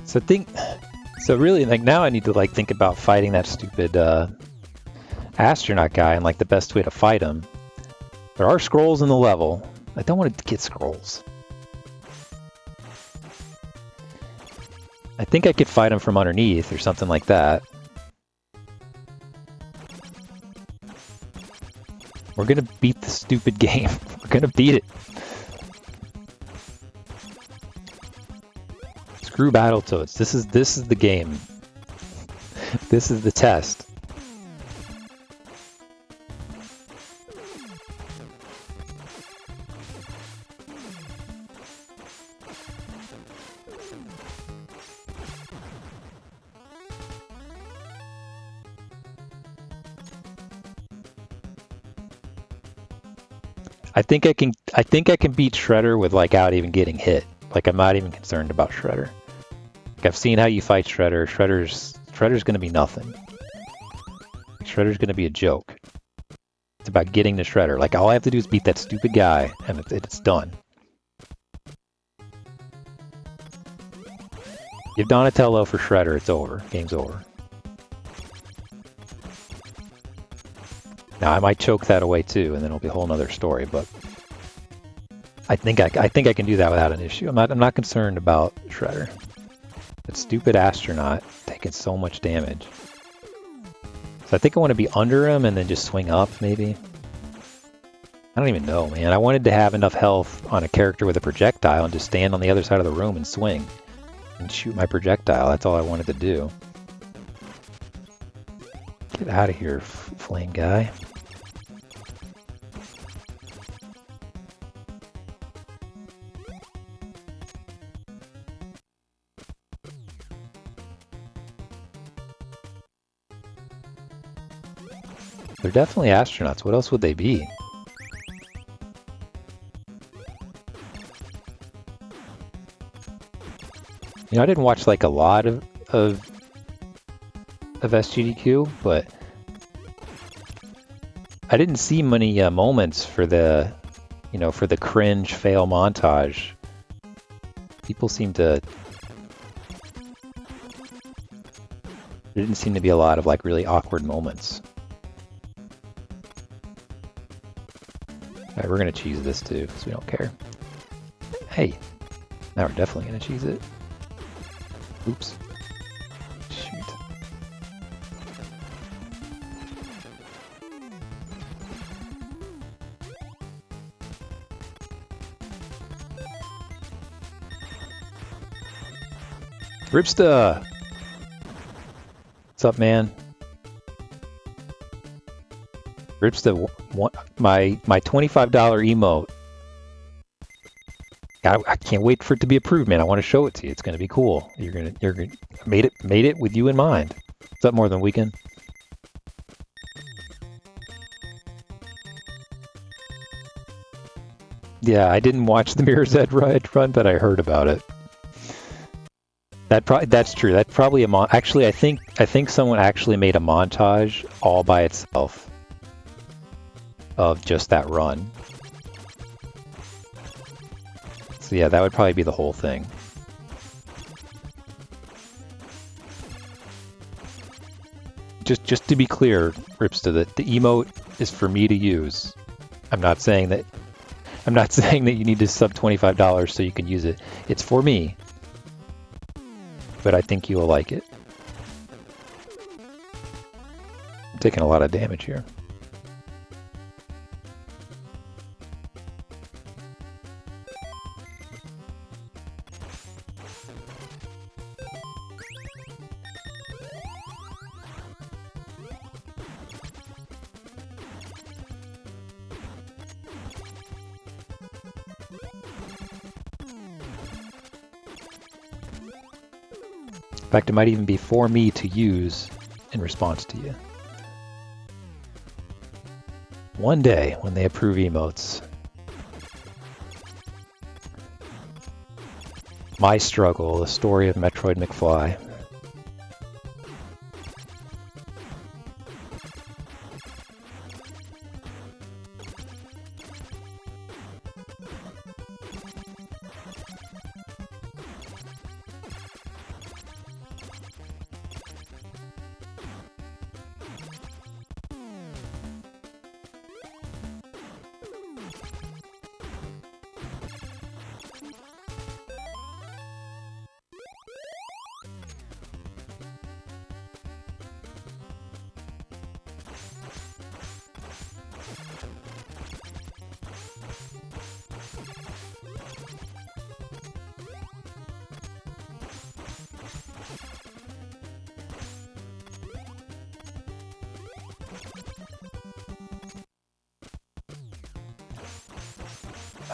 So really, like now I need to like think about fighting that stupid astronaut guy and like the best way to fight him. There are scrolls in the level. I don't want to get scrolls. I think I could fight him from underneath or something like that. We're gonna beat the stupid game. We're gonna beat it. Screw Battletoads. This is the game. This is the test. I think I can beat Shredder without even getting hit. Like I'm not even concerned about Shredder. Like I've seen how you fight Shredder. Shredder's gonna be nothing. Shredder's gonna be a joke. It's about getting to Shredder. Like all I have to do is beat that stupid guy and it's done. Give Donatello for Shredder, it's over. Game's over. Now I might choke that away too, and then it'll be a whole nother story. But I think I can do that without an issue. I'm not concerned about Shredder. That stupid astronaut taking so much damage. So I think I want to be under him and then just swing up, maybe. I don't even know, man. I wanted to have enough health on a character with a projectile and just stand on the other side of the room and swing and shoot my projectile. That's all I wanted to do. Get out of here, flame guy. They're definitely astronauts. What else would they be? You know, I didn't watch like a lot of SGDQ, but I didn't see many moments for the, for the cringe fail montage. People seem to. There didn't seem to be a lot of like really awkward moments. Alright, we're gonna cheese this too, because we don't care. Hey, now we're definitely gonna cheese it. Oops. Shoot. Ripsta! What's up, man? Ripsta, my $25 emote. I can't wait for it to be approved, man. I want to show it to you. It's gonna be cool. You're gonna made it with you in mind. What's up, More Than Weekend? Yeah, I didn't watch the Mirror's Edge run, but I heard about it. That's true. That's probably actually, I think someone actually made a montage all by itself of just that run. So yeah, that would probably be the whole thing. Just to be clear, Ripsta, that the emote is for me to use. I'm not saying that you need to sub $25 so you can use it. It's for me. But I think you'll like it. I'm taking a lot of damage here. In fact, it might even be for me to use in response to you. One day, when they approve emotes. My Struggle, the story of Metroid McFly.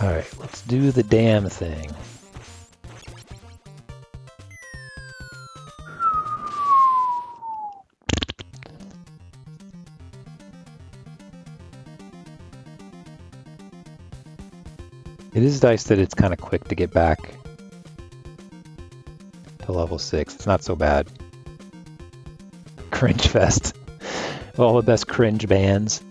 Alright, let's do the damn thing. It is nice that it's kind of quick to get back to level 6. It's not so bad. Cringe Fest. All the best cringe bands.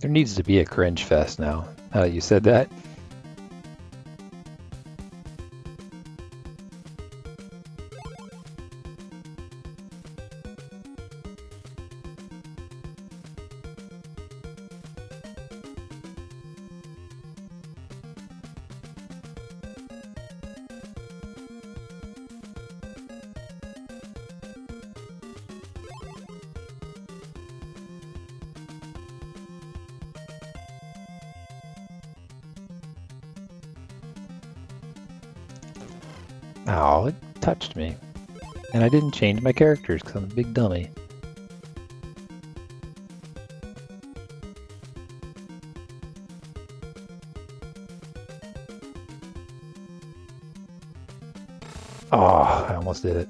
There needs to be a cringe fest now that you said that. Oh, it touched me. And I didn't change my characters because I'm a big dummy. Oh, I almost did it.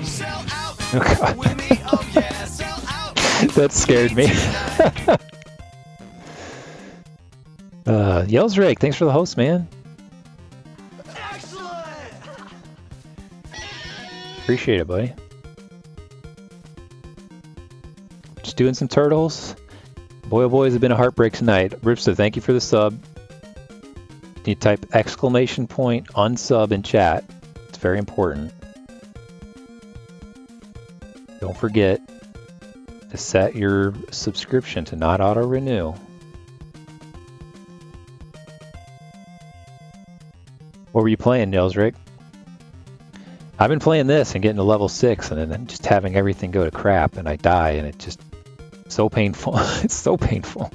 Sell out. Oh, God. With me, oh yeah, sell out. That scared me. Yells Rake, thanks for the host, man. Excellent. Appreciate it, buddy. Just doing some turtles. Boy, oh boy, has it been a heartbreak tonight. Ripsta, thank you for the sub. You type exclamation point unsub in chat. It's very important. Don't forget to set your subscription to not auto-renew. What were you playing, Nils Rick? I've been playing this and getting to level 6 and then just having everything go to crap and I die and it's just so painful. It's so painful.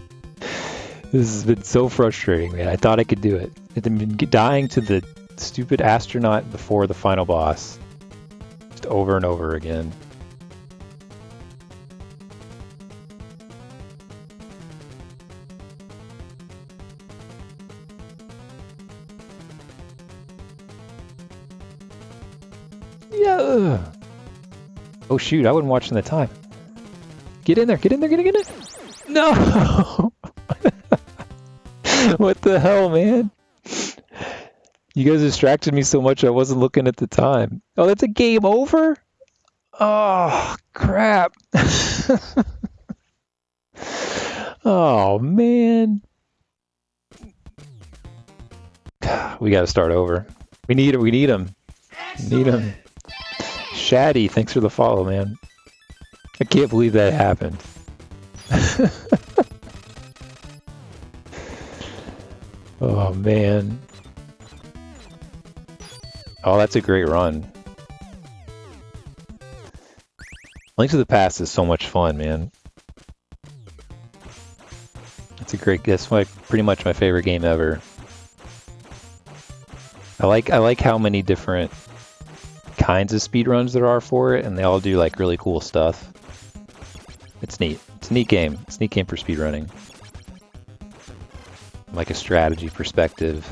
This has been so frustrating, man. I thought I could do it. I've been dying to the stupid astronaut before the final boss. Just over and over again. Yeah. Oh shoot, I wasn't watching the time. Get in there, get in there, get in there. No! What the hell, man? You guys distracted me so much I wasn't looking at the time. Oh, that's a game over? Oh, crap. Oh, man. We gotta start over. We need him, we need him. Need him. Shaddy, thanks for the follow, man. I can't believe that happened. Oh, man. Oh, that's a great run. Link to the Past is so much fun, man. It's a great, that's pretty much my favorite game ever. I like how many different kinds of speedruns there are for it, and they all do like really cool stuff. It's neat. It's a neat game. It's a neat game for speedrunning. Like a strategy perspective.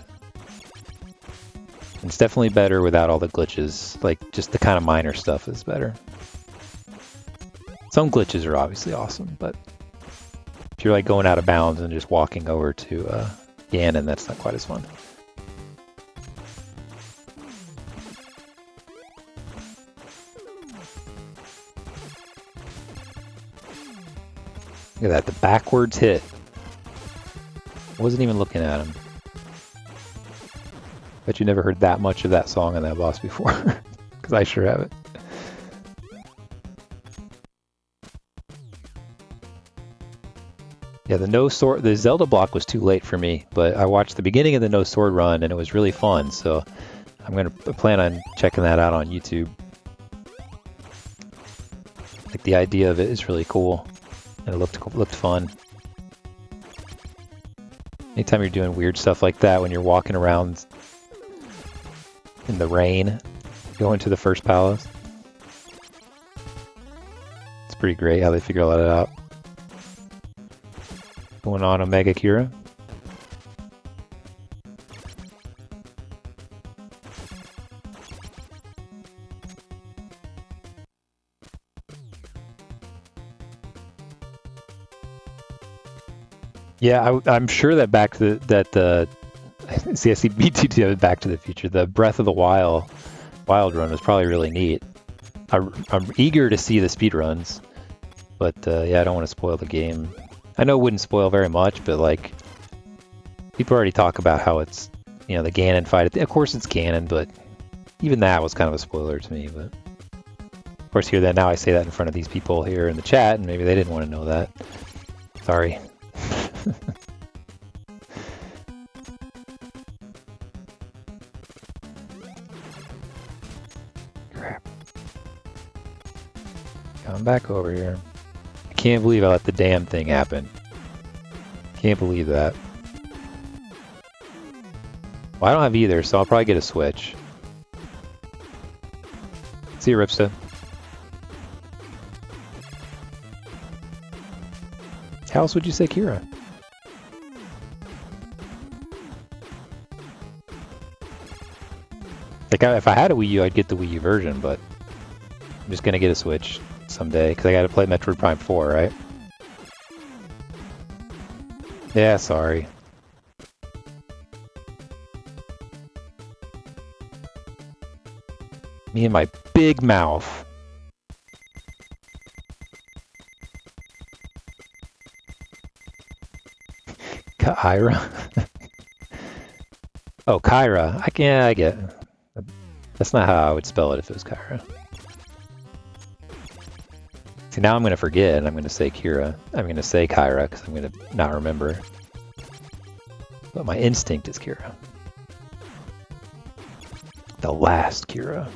It's definitely better without all the glitches. Like just the kind of minor stuff is better. Some glitches are obviously awesome, but if you're like going out of bounds and just walking over to Ganon, that's not quite as fun. Look at that, the backwards hit. Wasn't even looking at him. Bet you never heard that much of that song on that boss before. Because I sure haven't. Yeah, the Zelda block was too late for me, but I watched the beginning of the No Sword run and it was really fun, so I'm going to plan on checking that out on YouTube. Like the idea of it is really cool. and it looked fun. Anytime you're doing weird stuff like that, when you're walking around in the rain, going to the first palace, it's pretty great how they figure all that out. Going on Omega Kira. Yeah, I'm sure that Back to the CSC BTT Back to the Future, the Breath of the Wild run was probably really neat. I'm eager to see the speed runs, but yeah, I don't want to spoil the game. I know it wouldn't spoil very much, but like people already talk about how it's, you know, the Ganon fight. Of course, it's Ganon, but even that was kind of a spoiler to me. But of course, here that now I say that in front of these people here in the chat, and maybe they didn't want to know that. Sorry. Crap. Come back over here. I can't believe I let the damn thing happen. Can't believe that. Well, I don't have either, so I'll probably get a Switch. See you, Ripsta. How else would you say Kira? Like, if I had a Wii U, I'd get the Wii U version, but I'm just gonna get a Switch someday, because I gotta play Metroid Prime 4, right? Yeah, sorry. Me and my big mouth. Kyra? Oh, Kyra. I get it. That's not how I would spell it if it was Kyra. See, now I'm going to forget and I'm going to say Kira. I'm going to say Kyra because I'm going to not remember. But my instinct is Kira. The last Kira.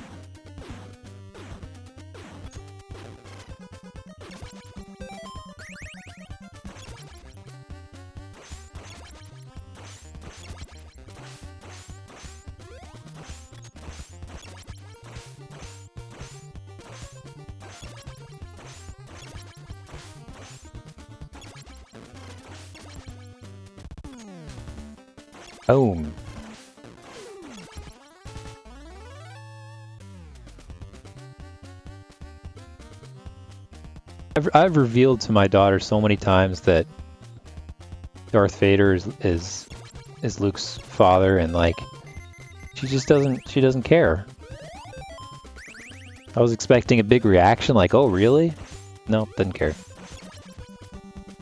Boom. I've revealed to my daughter so many times that Darth Vader is Luke's father, and like she doesn't care. I was expecting a big reaction, like, "Oh, really?" No, doesn't care.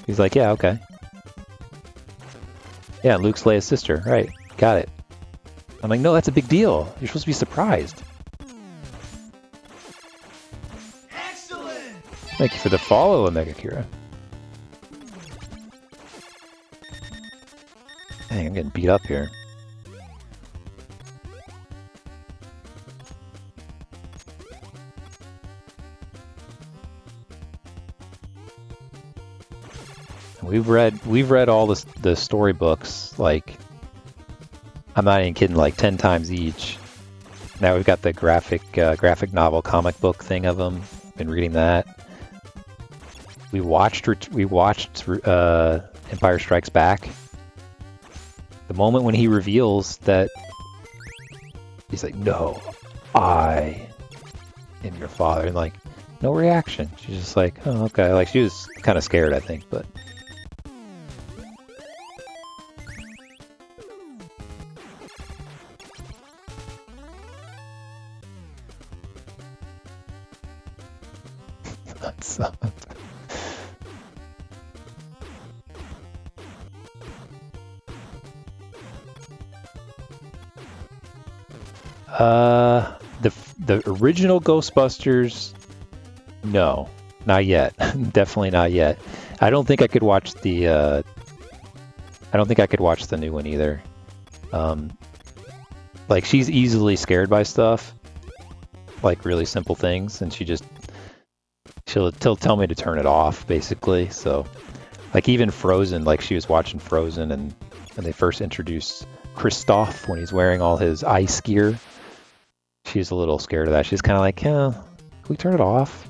He's like, "Yeah, okay." Yeah, Luke's Leia's sister. Right. Got it. I'm like, no, that's a big deal. You're supposed to be surprised. Excellent. Thank you for the follow, Omega Kira. Dang, I'm getting beat up here. We've read all the storybooks, like, I'm not even kidding, like 10 times each. Now we've got the graphic novel comic book thing of them. Been reading that. We watched Empire Strikes Back. The moment when he reveals that he's like, "No, I am your father," and like, no reaction. She's just like, "Oh, okay." Like, she was kind of scared, I think, but. That's the original Ghostbusters, no, not yet. Definitely not yet. I don't think I could watch the I don't think I could watch the new one either. Like, she's easily scared by stuff, like really simple things, and she just she'll tell me to turn it off, basically. So, like even Frozen, like she was watching Frozen, and when they first introduced Kristoff when he's wearing all his ice gear, she's a little scared of that. She's kind of like, yeah, can we turn it off?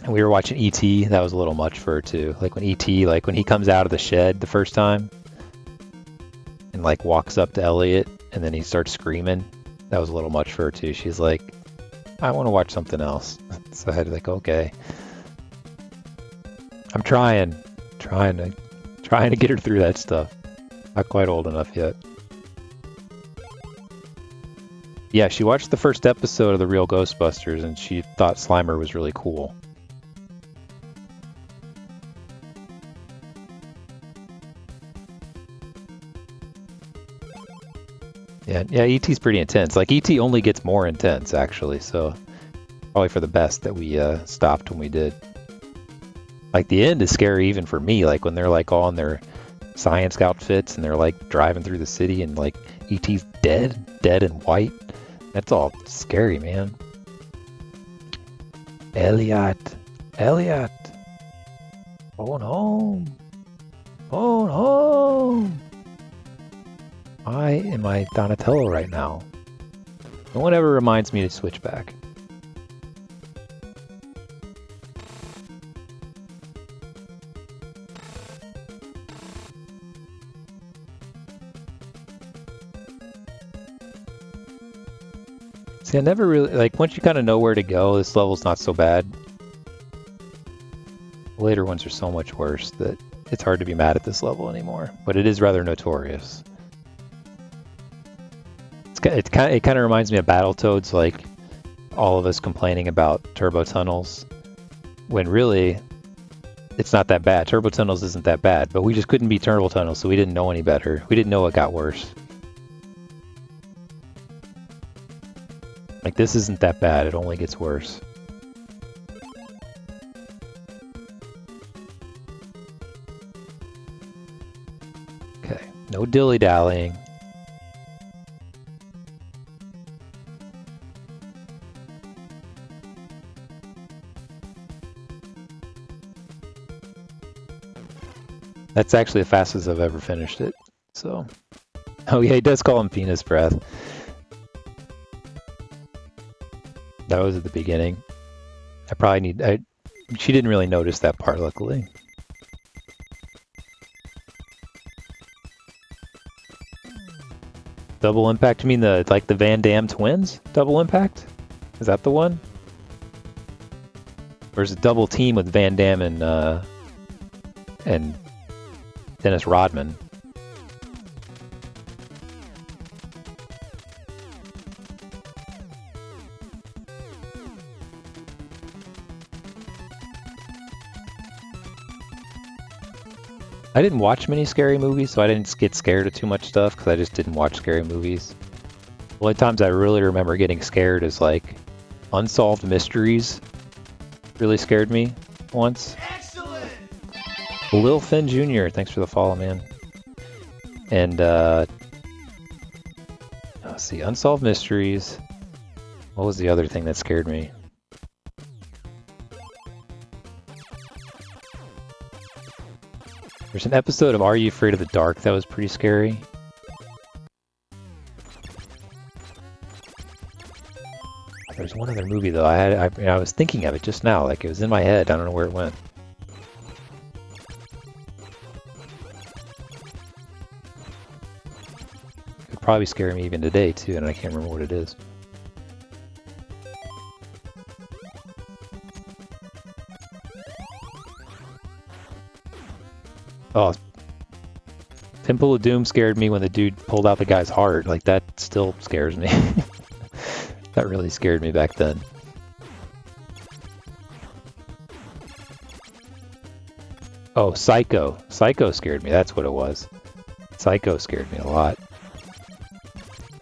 And we were watching E.T. That was a little much for her too. Like when E.T., like when he comes out of the shed the first time and like walks up to Elliot and then he starts screaming, that was a little much for her too. She's like, I want to watch something else. So I had to like, okay. I'm trying to get her through that stuff. Not quite old enough yet. Yeah, she watched the first episode of The Real Ghostbusters and she thought Slimer was really cool. Yeah, E.T.'s pretty intense. Like, E.T. only gets more intense, actually, so probably for the best that we stopped when we did. Like, the end is scary even for me, like, when they're, like, all in their science outfits and they're, like, driving through the city and, like, E.T.'s dead and white. That's all scary, man. Elliot. Phone home. Why am I Donatello right now? No one ever reminds me to switch back. See, I never really, like, once you kind of know where to go, this level's not so bad. The later ones are so much worse that it's hard to be mad at this level anymore, but it is rather notorious. It kind of reminds me of Battletoads, like all of us complaining about turbo tunnels, when really it's not that bad. Turbo tunnels isn't that bad, but we just couldn't beat turbo tunnels, so we didn't know any better. We didn't know it got worse. Like, this isn't that bad, it only gets worse. Okay, no dilly-dallying. That's actually the fastest I've ever finished it, so. Oh yeah, he does call him penis breath. That was at the beginning. She didn't really notice that part, luckily. Double Impact? You mean the Van Damme twins? Double Impact? Is that the one? Or is it Double Team with Van Damme and Dennis Rodman? I didn't watch many scary movies, so I didn't get scared of too much stuff because I just didn't watch scary movies. The only times I really remember getting scared is like Unsolved Mysteries really scared me once. Excellent! Lil Finn Jr., thanks for the follow, man. And let's see, Unsolved Mysteries. What was the other thing that scared me? There's an episode of Are You Afraid of the Dark that was pretty scary. There's one other movie though. I was thinking of it just now, like it was in my head. I don't know where it went. It could probably scare me even today too, and I can't remember what it is. Oh, Temple of Doom scared me when the dude pulled out the guy's heart. Like, that still scares me. That really scared me back then. Oh, Psycho. Psycho scared me. That's what it was. Psycho scared me a lot.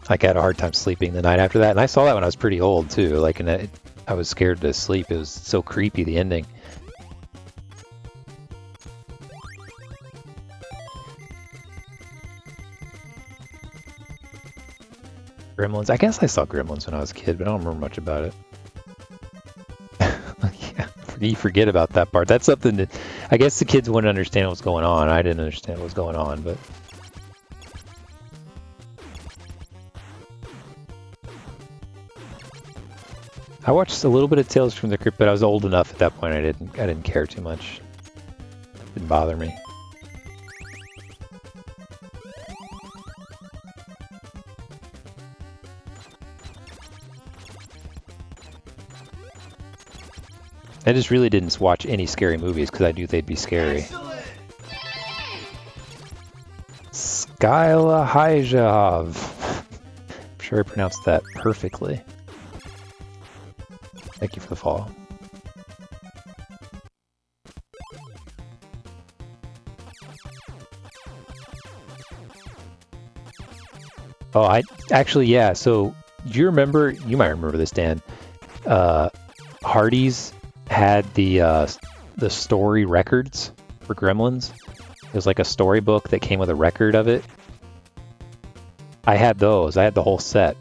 Like, I had a hard time sleeping the night after that. And I saw that when I was pretty old, too. Like, and I was scared to sleep. It was so creepy, the ending. Gremlins. I guess I saw Gremlins when I was a kid, but I don't remember much about it. You forget about that part. That's something that I guess the kids wouldn't understand what's going on. I didn't understand what was going on, but I watched a little bit of Tales from the Crypt, but I was old enough at that point. I didn't care too much. Didn't bother me. I just really didn't watch any scary movies because I knew they'd be scary. Excellent. Skyla Hijov. I'm sure I pronounced that perfectly. Thank you for the follow. Oh, yeah. So, do you remember? You might remember this, Dan. Hardee's had the story records for Gremlins. It was like a storybook that came with a record of it. I had those. I had the whole set.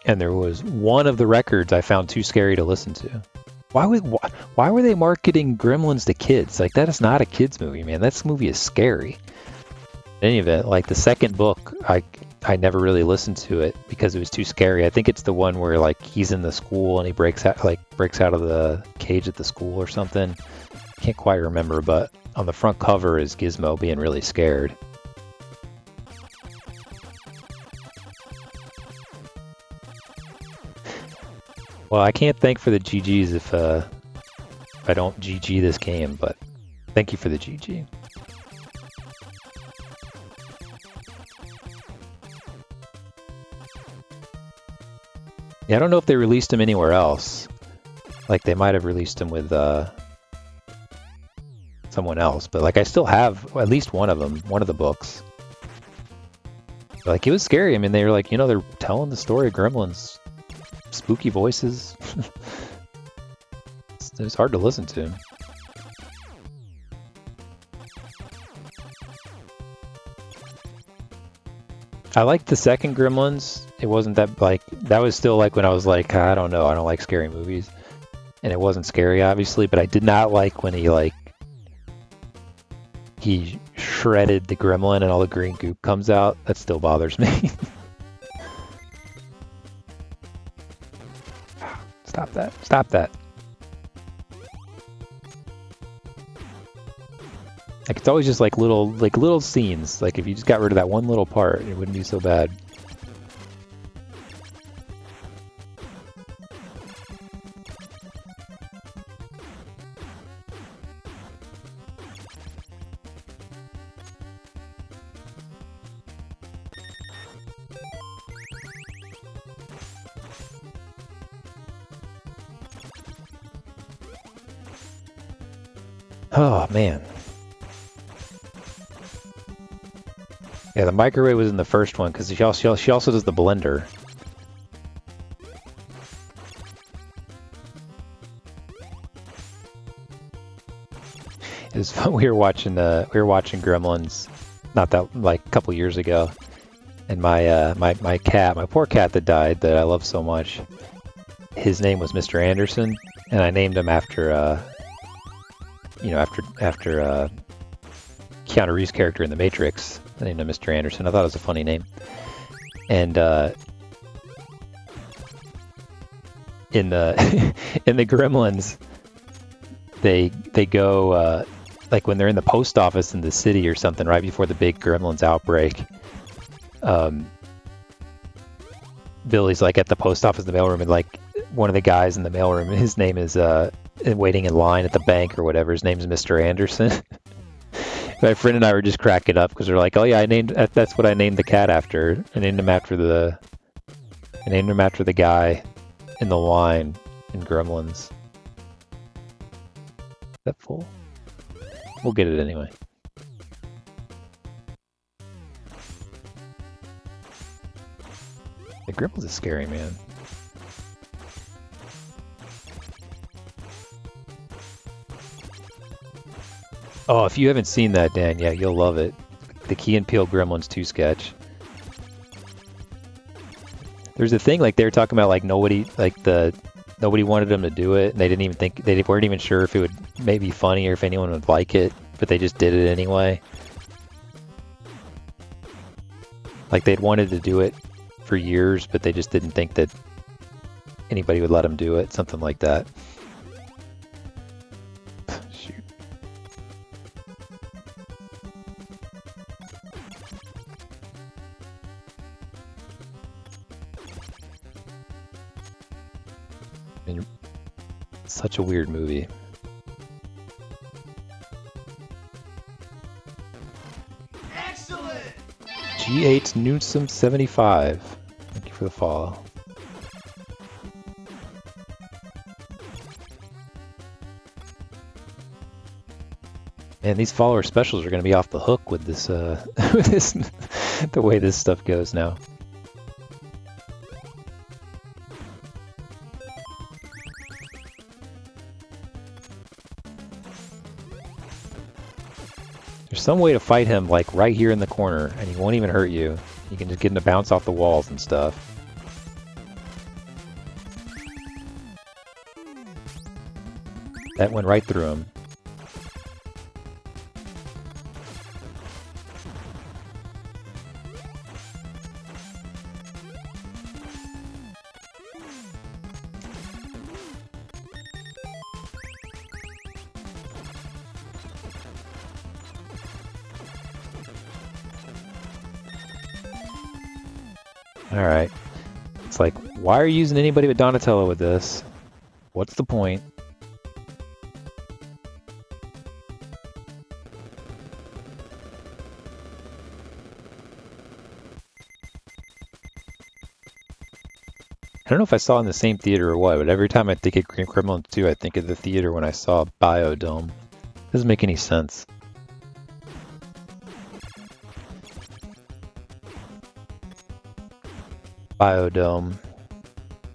And there was one of the records I found too scary to listen to. Why were they marketing Gremlins to kids? Like, that is not a kids movie, man. That movie is scary. In any event, like the second book, I never really listened to it because it was too scary. I think it's the one where like he's in the school and he breaks out of the cage at the school or something. Can't quite remember, but on the front cover is Gizmo being really scared. Well, I can't thank for the GGs if I don't GG this game, but thank you for the GG. Yeah, I don't know if they released them anywhere else. Like, they might have released them with someone else, but like I still have at least one of them, one of the books. Like, it was scary. I mean, they were like, they're telling the story of Gremlins. Spooky voices. It was hard to listen to. I liked the second Gremlins. It wasn't that, that was still like when I was like, I don't know, I don't like scary movies. And it wasn't scary, obviously, but I did not like when he shredded the gremlin and all the green goop comes out. That still bothers me. Stop that. Stop that. Like, it's always just like little scenes. Like, if you just got rid of that one little part, it wouldn't be so bad. Oh, man. Yeah, the microwave was in the first one because she also does the blender. It was fun. We were watching Gremlins, not that like a couple years ago, and my poor cat that died that I love so much. His name was Mr. Anderson, and I named him after after Keanu Reeves' character in The Matrix. I named him Mr. Anderson. I thought it was a funny name. And in the in the Gremlins, they go like when they're in the post office in the city or something right before the big Gremlins outbreak. Billy's like at the post office in the mailroom, and like one of the guys in the mailroom, his name is waiting in line at the bank or whatever. His name's Mr. Anderson. My friend and I were just cracking up because we're like, "Oh yeah, that's what I named the cat after. I named him after the guy in the line in Gremlins." Is that full? We'll get it anyway. The Gremlins is scary, man. Oh, if you haven't seen that, Dan, yeah, you'll love it. The Key and Peele Gremlins 2 sketch. There's a thing like they were talking about, like nobody, like the nobody wanted them to do it. And they didn't even think, they weren't even sure if it would maybe be funny or if anyone would like it, but they just did it anyway. Like they'd wanted to do it for years, but they just didn't think that anybody would let them do it, something like that. Shoot. I mean, such a weird movie. Excellent! G8 Newsome 75. Thank you for the follow. Man, these follower specials are going to be off the hook with this, with this, the way this stuff goes now. There's some way to fight him, like right here in the corner, and he won't even hurt you. You can just get him to bounce off the walls and stuff. That went right through him. Alright. It's like, why are you using anybody but Donatello with this? What's the point? I don't know if I saw it in the same theater or what, but every time I think of Green Criminal 2, I think of the theater when I saw Biodome. Doesn't make any sense. Biodome.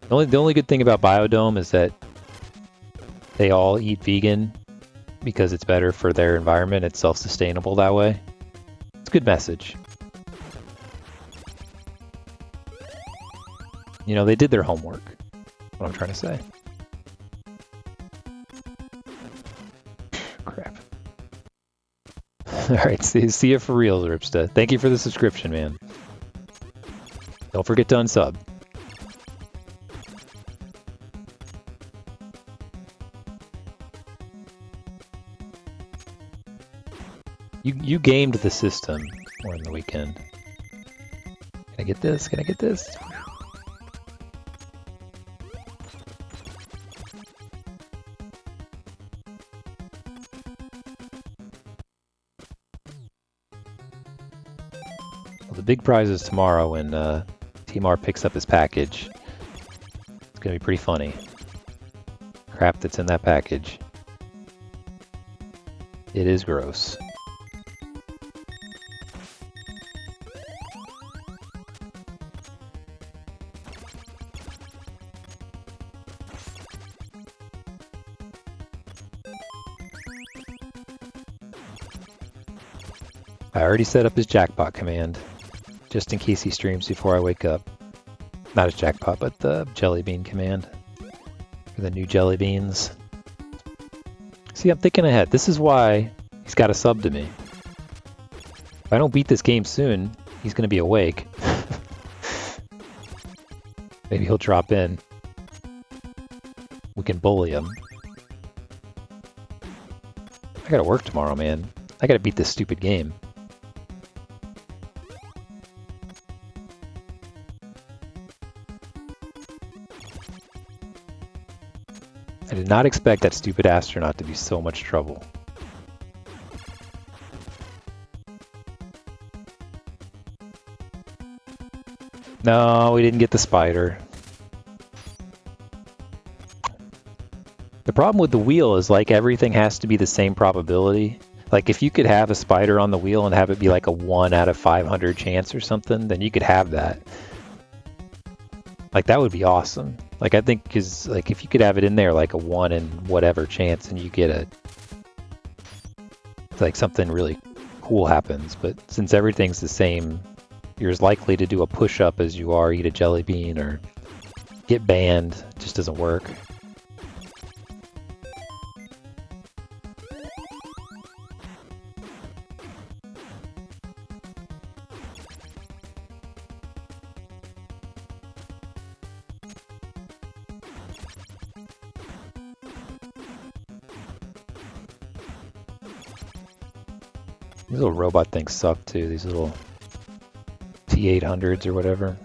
The only good thing about Biodome is that they all eat vegan because it's better for their environment. It's self-sustainable that way. It's a good message. You know, they did their homework. What I'm trying to say. Crap. Alright, see you for real, Ripsta. Thank you for the subscription, man. Don't forget to unsub. You gamed the system more in the weekend. Can I get this? Can I get this? Well, the big prize is tomorrow when Timar picks up his package. It's gonna be pretty funny. Crap that's in that package. It is gross. I already set up his jackpot command, just in case he streams before I wake up. Not his jackpot, but the jelly bean command. For the new jelly beans. See, I'm thinking ahead. This is why he's got to sub to me. If I don't beat this game soon, he's going to be awake. Maybe he'll drop in. We can bully him. I gotta work tomorrow, man. I gotta beat this stupid game. I did not expect that stupid astronaut to be so much trouble. No, we didn't get the spider. The problem with the wheel is like everything has to be the same probability. Like if you could have a spider on the wheel and have it be like a 1 out of 500 chance or something, then you could have that. Like that would be awesome. Like I think because like if you could have it in there like a 1 in whatever chance and you get a like something really cool happens. But since everything's the same, you're as likely to do a push-up as you are eat a jelly bean or get banned. It just doesn't work. These little robot things suck too, these little T-800s or whatever.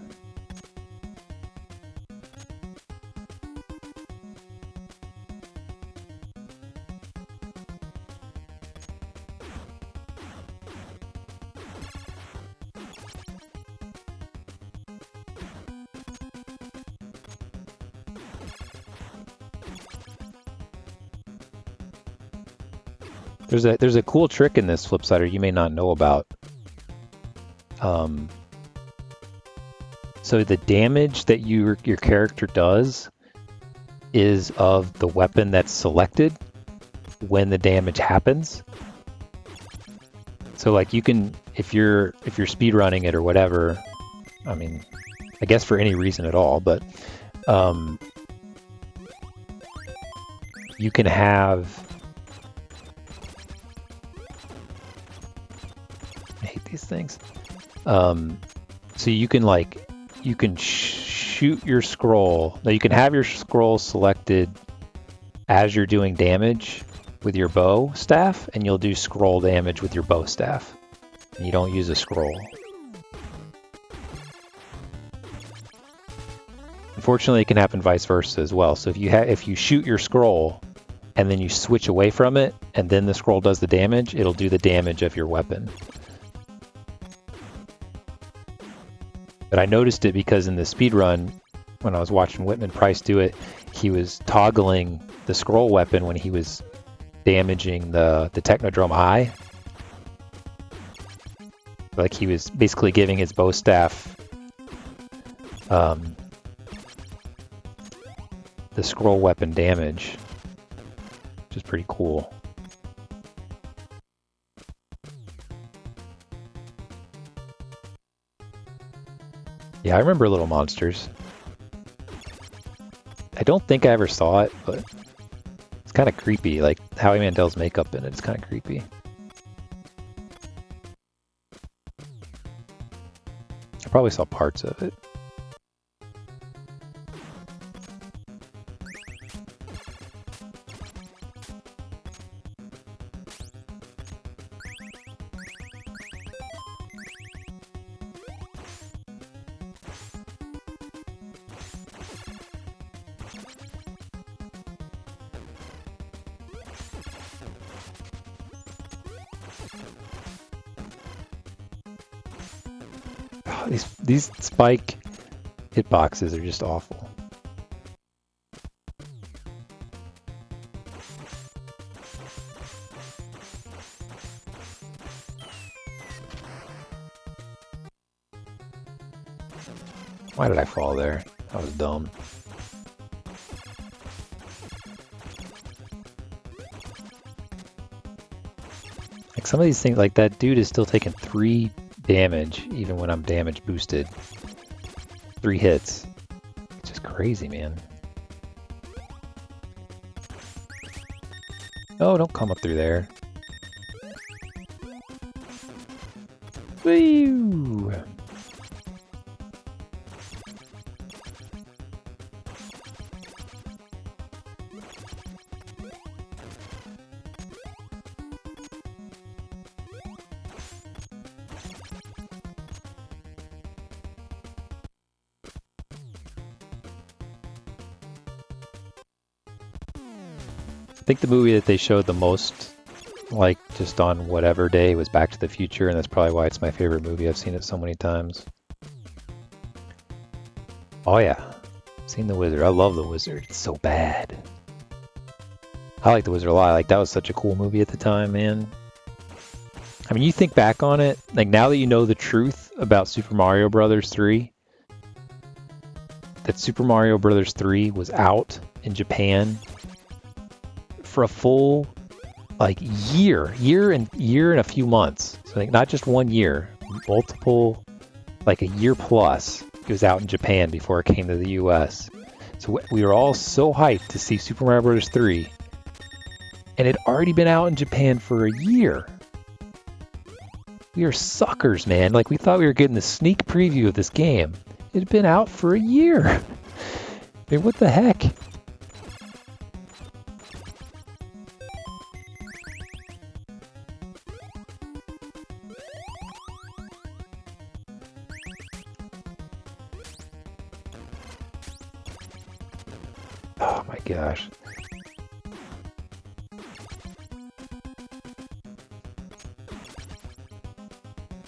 There's a cool trick in this Flipsider you may not know about. So the damage that your character does is of the weapon that's selected when the damage happens. So like you can, if you're speed running it or whatever, I mean, I guess for any reason at all, but you can have. I hate these things. So you can shoot your scroll. Now you can have your scroll selected as you're doing damage with your bow staff, and you'll do scroll damage with your bow staff. And you don't use a scroll. Unfortunately, it can happen vice versa as well. So if you shoot your scroll and then you switch away from it, and then the scroll does the damage, it'll do the damage of your weapon. But I noticed it because in the speedrun, when I was watching Whitman Price do it, he was toggling the scroll weapon when he was damaging the Technodrome Eye. Like he was basically giving his bow staff the scroll weapon damage, which is pretty cool. Yeah, I remember Little Monsters. I don't think I ever saw it, but it's kind of creepy. Like Howie Mandel's makeup in it's kind of creepy. I probably saw parts of it. These spike hitboxes are just awful. Why did I fall there? That was dumb. Like some of these things, like that dude is still taking 3 damage even when I'm damage boosted. 3 hits. It's just crazy, man. Oh, don't come up through there. Woo! I think the movie that they showed the most, like, just on whatever day was Back to the Future, and that's probably why it's my favorite movie. I've seen it so many times. Oh yeah, seen The Wizard. I love The Wizard. It's so bad. I like The Wizard a lot. Like, that was such a cool movie at the time, man. I mean, you think back on it, like, now that you know the truth about Super Mario Bros. 3, that Super Mario Bros. 3 was out in Japan for a full like year and a few months. So like not just 1 year, multiple, like a year plus. It was out in Japan before it came to the US. So we were all so hyped to see Super Mario Bros. 3, and it had already been out in Japan for a year. We are suckers, man. Like we thought we were getting the sneak preview of this game. It had been out for a year. I mean, what the heck? Oh my gosh.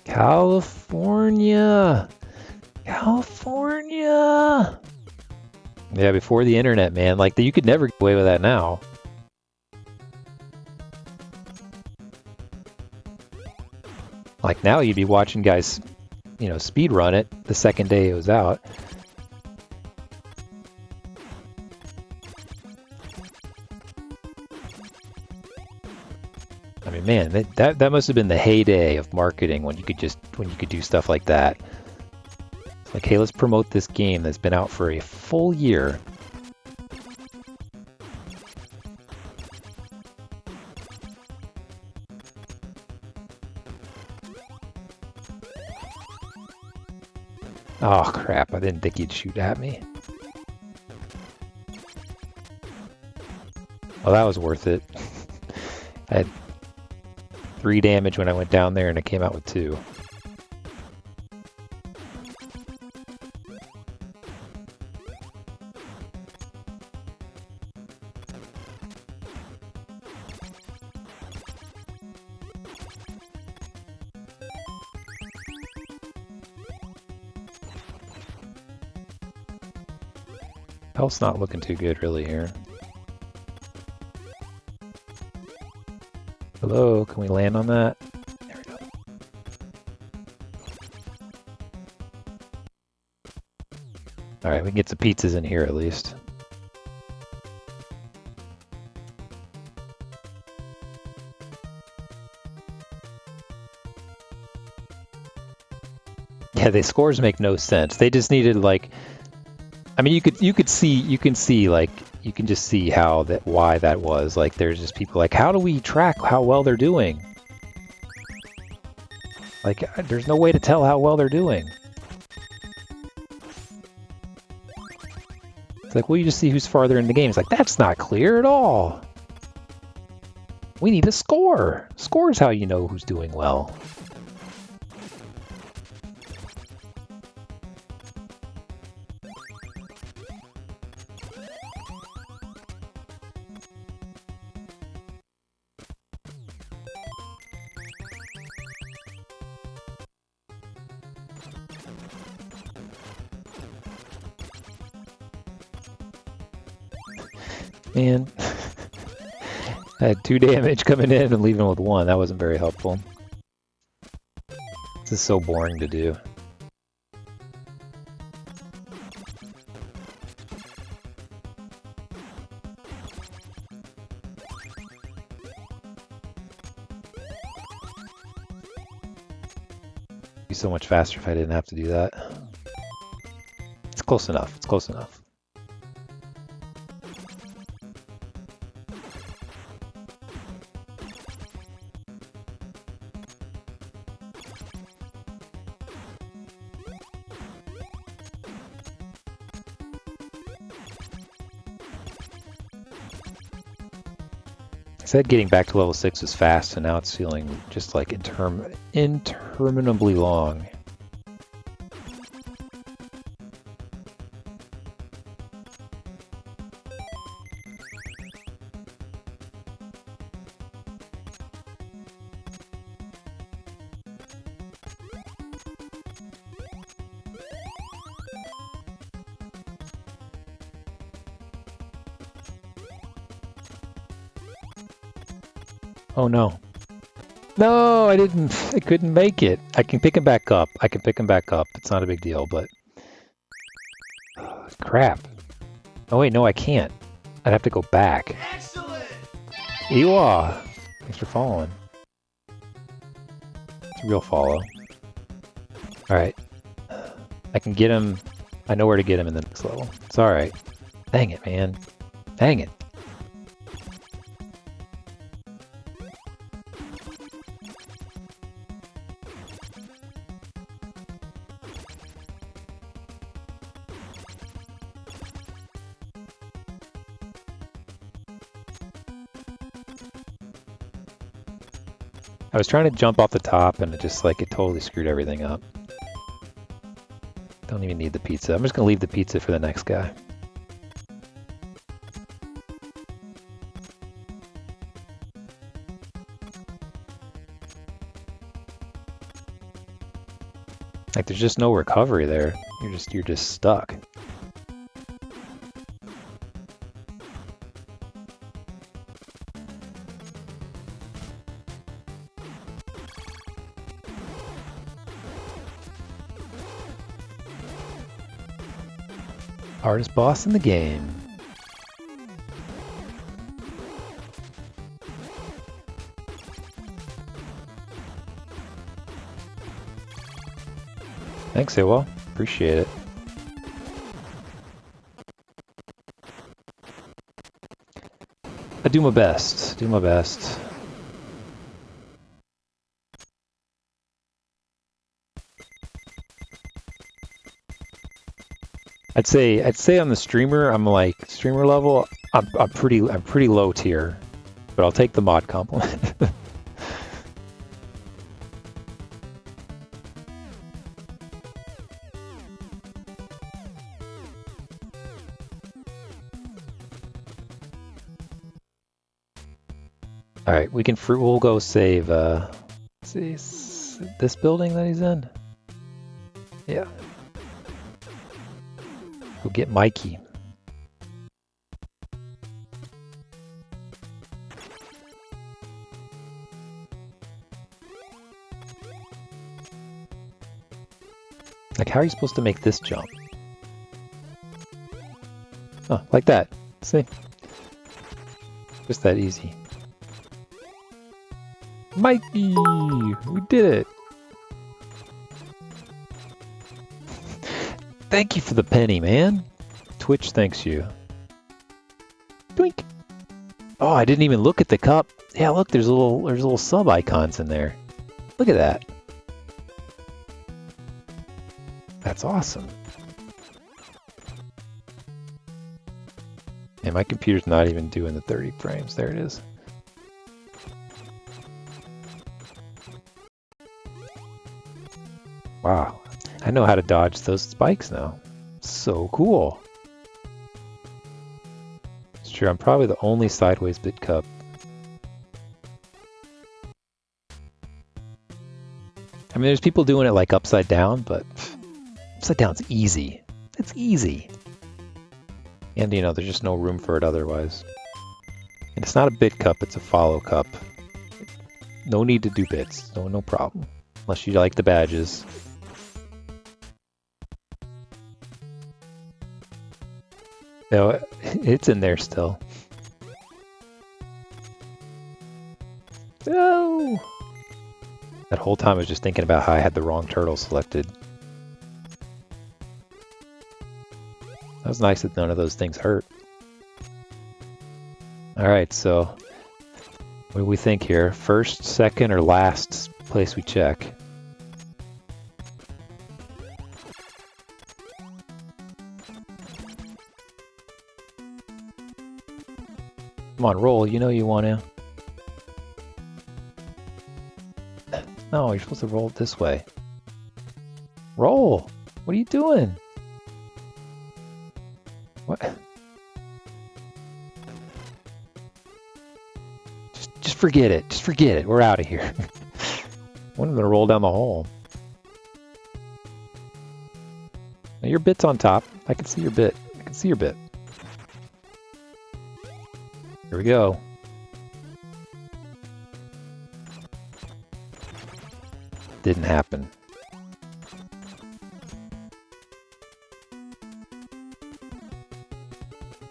California! California! Yeah, before the internet, man. Like, you could never get away with that now. Like, now you'd be watching guys, you know, speed run it the second day it was out. I mean, man, that must have been the heyday of marketing when you could do stuff like that. It's like, hey, let's promote this game that's been out for a full year. Oh crap, I didn't think he'd shoot at me. Well, that was worth it. I had 3 damage when I went down there and I came out with 2. Health's not looking too good really here. Hello, can we land on that? There we go. Alright, we can get some pizzas in here at least. Yeah, the scores make no sense. They just needed like, I mean, you can just see why that was. Like, there's just people like, how do we track how well they're doing? Like, there's no way to tell how well they're doing. It's like, well, you just see who's farther in the game. It's like, that's not clear at all. We need a score. Score is how you know who's doing well. Man, I had 2 damage coming in and leaving with 1. That wasn't very helpful. This is so boring to do. Be so much faster if I didn't have to do that. It's close enough. It's close enough. I said getting back to level 6 was fast, and now it's feeling just like interminably long. Oh no. No, I couldn't make it. I can pick him back up. It's not a big deal, but... crap. Oh wait, no, I can't. I'd have to go back. Excellent! Ewa! Thanks for following. It's a real follow. Alright. I can get him... I know where to get him in the next level. It's alright. Dang it, man. Dang it. I was trying to jump off the top and it totally screwed everything up. Don't even need the pizza. I'm just gonna leave the pizza for the next guy. Like there's just no recovery there. You're just stuck. Hardest boss in the game. Thanks, Iwa. Appreciate it. I do my best. Do my best. I'd say on the streamer, I'm like streamer level. I'm pretty low tier, but I'll take the mod compliment. All right, we'll go save. Let's see, this building that he's in. Yeah. Go get Mikey. Like, how are you supposed to make this jump? Oh, like that. See? Just that easy. Mikey! We did it! Thank you for the penny, man. Twitch thanks you. Twink! Oh, I didn't even look at the cup. Yeah, look, there's little sub icons in there. Look at that. That's awesome. And my computer's not even doing the 30 frames. There it is. Wow. I know how to dodge those spikes now. So cool. It's true, I'm probably the only sideways bit cup. I mean, there's people doing it like upside down, but upside down's easy. It's easy. And, you know, there's just no room for it otherwise. And it's not a bit cup, it's a follow cup. No need to do bits. No problem. Unless you like the badges. No, it's in there still. No! That whole time I was just thinking about how I had the wrong turtle selected. That was nice that none of those things hurt. Alright, so what do we think here? First, second, or last place we check? Come on, roll. You know you want to. No, you're supposed to roll it this way. Roll! What are you doing? What? Just forget it. Just forget it. We're out of here. I'm gonna roll down the hole. Now your bit's on top. I can see your bit. I can see your bit. Here we go. Didn't happen.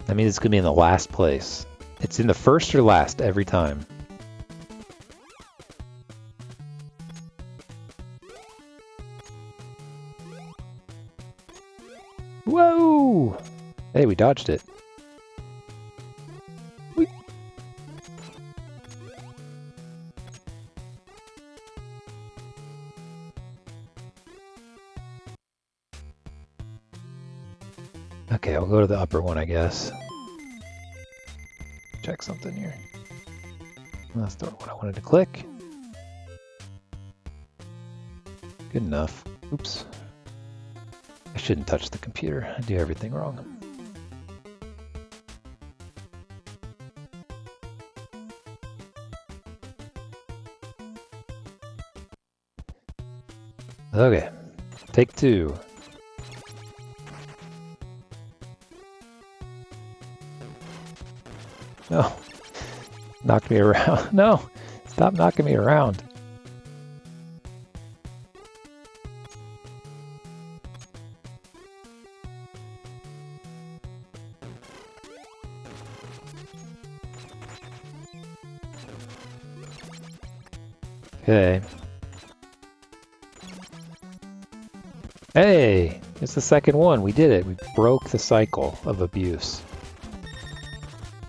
That means it's gonna be in the last place. It's in the first or last every time. Whoa! Hey, we dodged it. Okay, I'll go to the upper one, I guess. Check something here. That's not what I wanted to click. Good enough. Oops. I shouldn't touch the computer. I do everything wrong. Okay. Take two. No. Knocked me around. No! Stop knocking me around. Okay. Hey! It's the second one. We did it. We broke the cycle of abuse.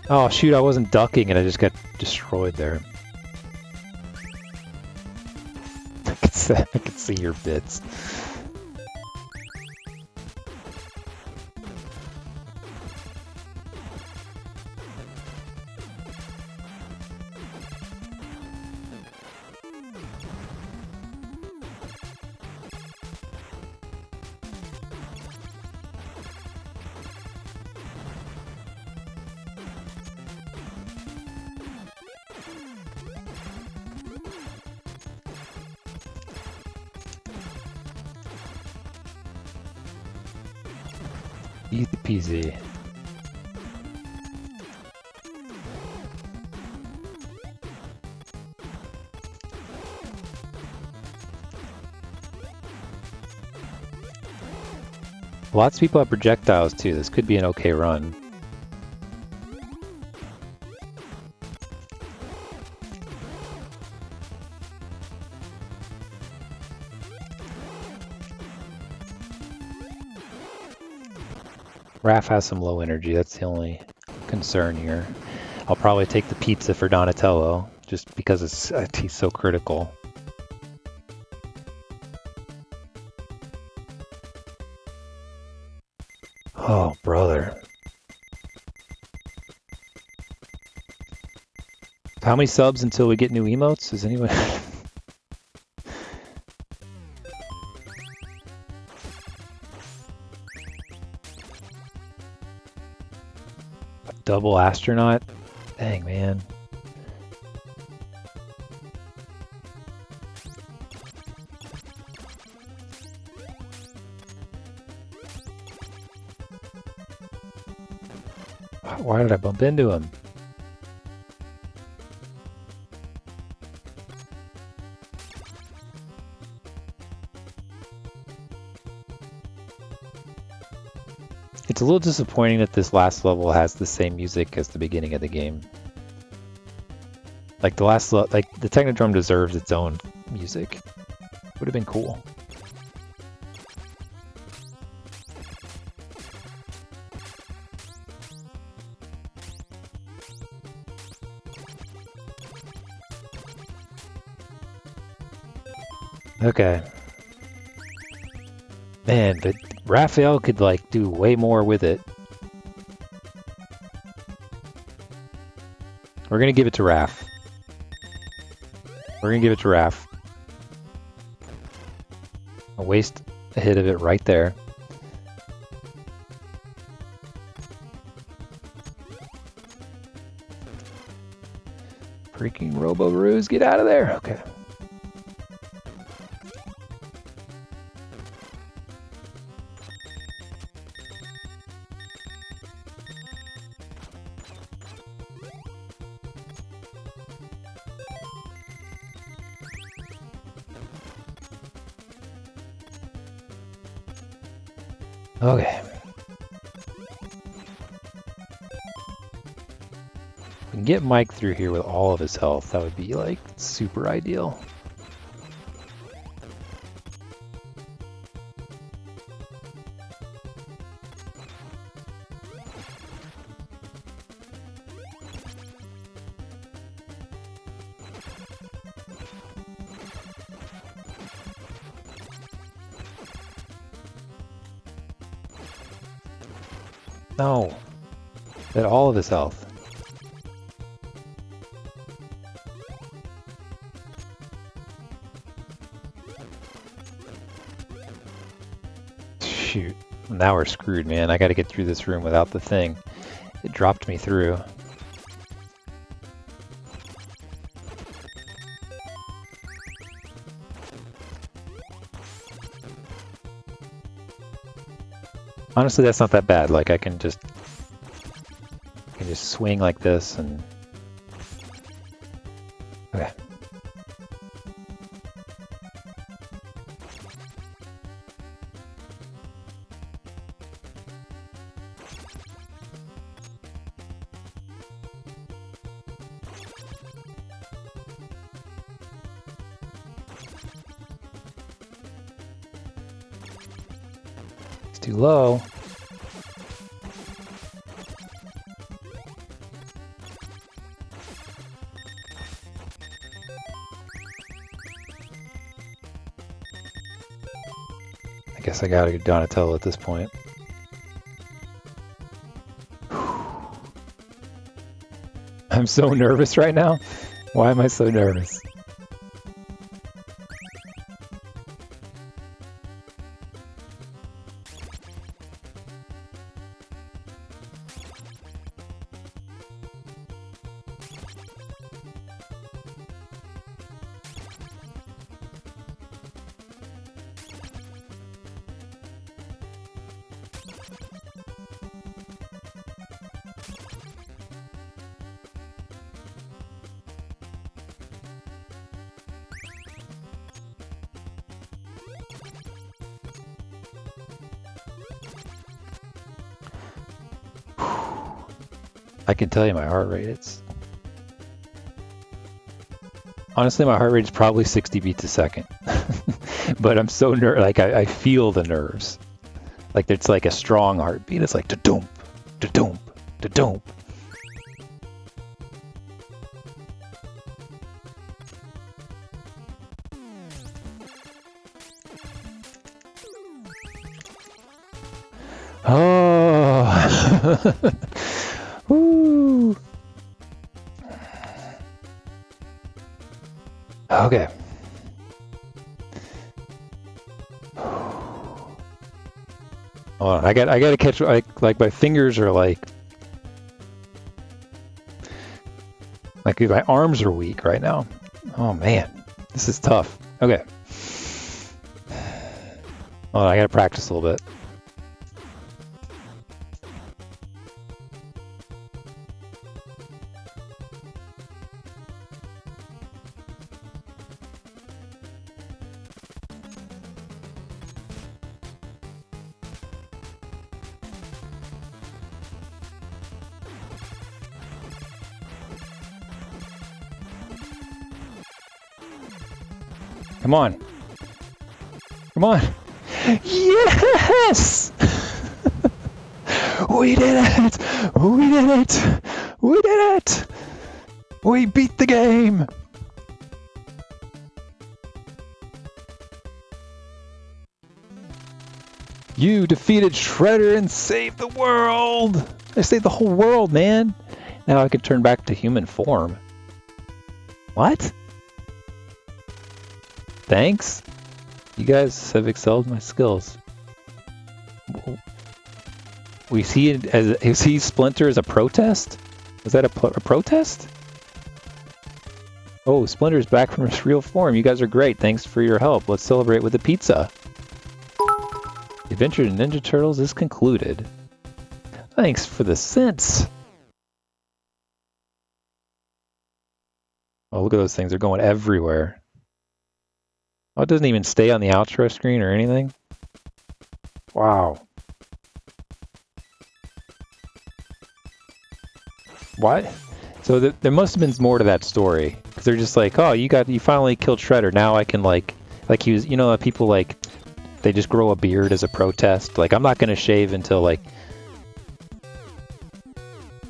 Oh shoot, I wasn't ducking and I just got destroyed there. I could see your bits. Easy peasy. Lots of people have projectiles too. This could be an okay run. Raph has some low energy, that's the only concern here. I'll probably take the pizza for Donatello, just because he's so critical. Oh, brother. How many subs until we get new emotes? Is anyone... Double astronaut? Dang, man. Why did I bump into him? It's a little disappointing that this last level has the same music as the beginning of the game. Like the the Technodrome deserves its own music. Would have been cool. Okay. Man, but Raphael could like do way more with it. We're gonna give it to Raph. We're gonna give it to Raph. I'll waste a hit of it right there. Freaking Robo-Roos, get out of there! Okay. Okay. We can get Mike through here with all of his health. That would be like super ideal. No. At all of his health. Shoot. Now we're screwed, man. I gotta get through this room without the thing. It dropped me through. Honestly, that's not that bad. Like I can just swing like this and okay. It's too low. I guess I gotta Donatello at this point. I'm so nervous right now. Why am I so nervous? I can tell you my heart rate. It's honestly my heart rate is probably 60 beats a second, but I'm so like I feel the nerves. Like it's like a strong heartbeat. It's like da-doomp, da-doomp, da-doomp. Oh. Woo. Okay. Hold on, I gotta catch like my fingers are like my arms are weak right now. Oh man, this is tough. Okay. Hold on, I gotta practice a little bit. Come on. Come on. Yes! We did it! We did it! We did it! We beat the game! You defeated Shredder and saved the world! I saved the whole world, man! Now I can turn back to human form. What? Thanks. You guys have excelled my skills. We see it as is he Splinter as a protest? Was that a protest? Oh, Splinter's back from his real form. You guys are great. Thanks for your help. Let's celebrate with a pizza. The adventure of Ninja Turtles is concluded. Thanks for the cents. Oh, look at those things. They're going everywhere. Oh, it doesn't even stay on the outro screen or anything. Wow. What? So there must have been more to that story, because they're just like, oh, you finally killed Shredder. Now I can like he was, you know, people like they just grow a beard as a protest. Like I'm not gonna shave until like.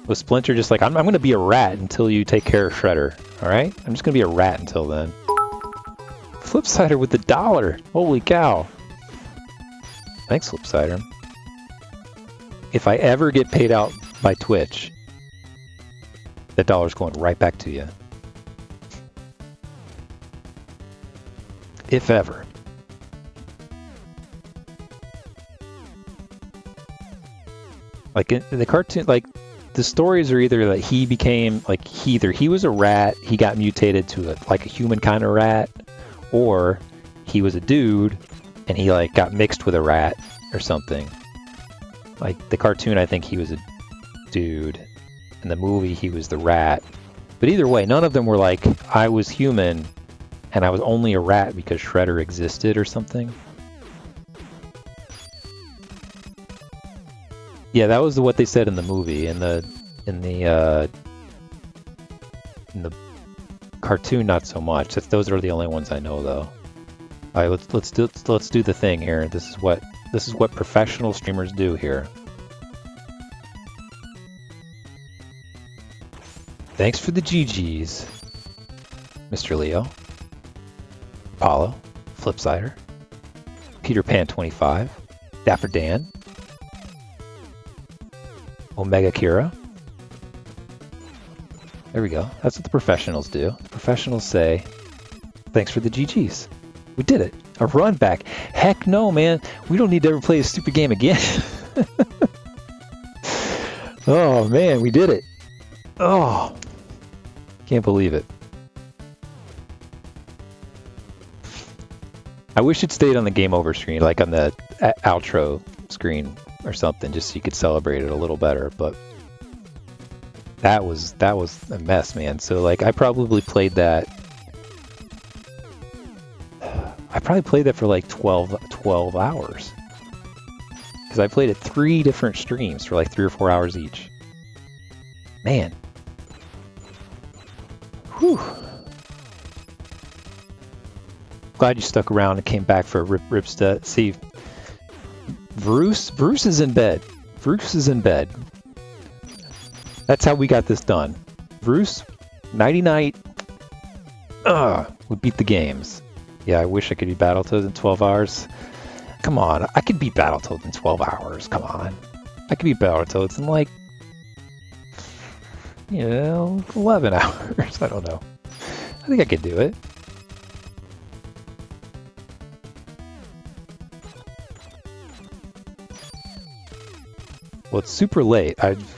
Was Splinter just like I'm gonna be a rat until you take care of Shredder? All right, I'm just gonna be a rat until then. Flipsider with the $1. Holy cow. Thanks, Flipsider. If I ever get paid out by Twitch, that $1's going right back to you. If ever. Like in the cartoon, like the stories are either that he became like he was a rat, he got mutated to like a human kind of rat, or he was a dude and he like got mixed with a rat or something. Like the cartoon, I think he was a dude. In the movie, he was the rat. But either way, none of them were like, I was human and I was only a rat because Shredder existed or something. Yeah, that was what they said in the movie. In the cartoon, not so much. Those are the only ones I know, though. All right, let's do the thing here. This is what professional streamers do here. Thanks for the GGs, Mr. Leo, Apollo, Flipsider, Peter Pan 25, Dapper Dan, Omega Kira. There we go. That's what the professionals do. The professionals say, thanks for the GGs. We did it. A run back. Heck no, man. We don't need to ever play a stupid game again. Oh, man, we did it. Oh, can't believe it. I wish it stayed on the game over screen, like on the outro screen or something, just so you could celebrate it a little better, but that was a mess, man. So like I probably played that for like 12 hours. Because I played it 3 different streams for like 3 or 4 hours each. Man. Whew. Glad you stuck around and came back for Ripstead. See, Bruce is in bed. Bruce is in bed. That's how we got this done. Bruce, nighty-night. We beat the games. Yeah, I wish I could beat Battletoads in 12 hours. Come on, I could beat Battletoads in 12 hours. Come on. I could beat Battletoads in like, 11 hours. I don't know. I think I could do it. Well, it's super late.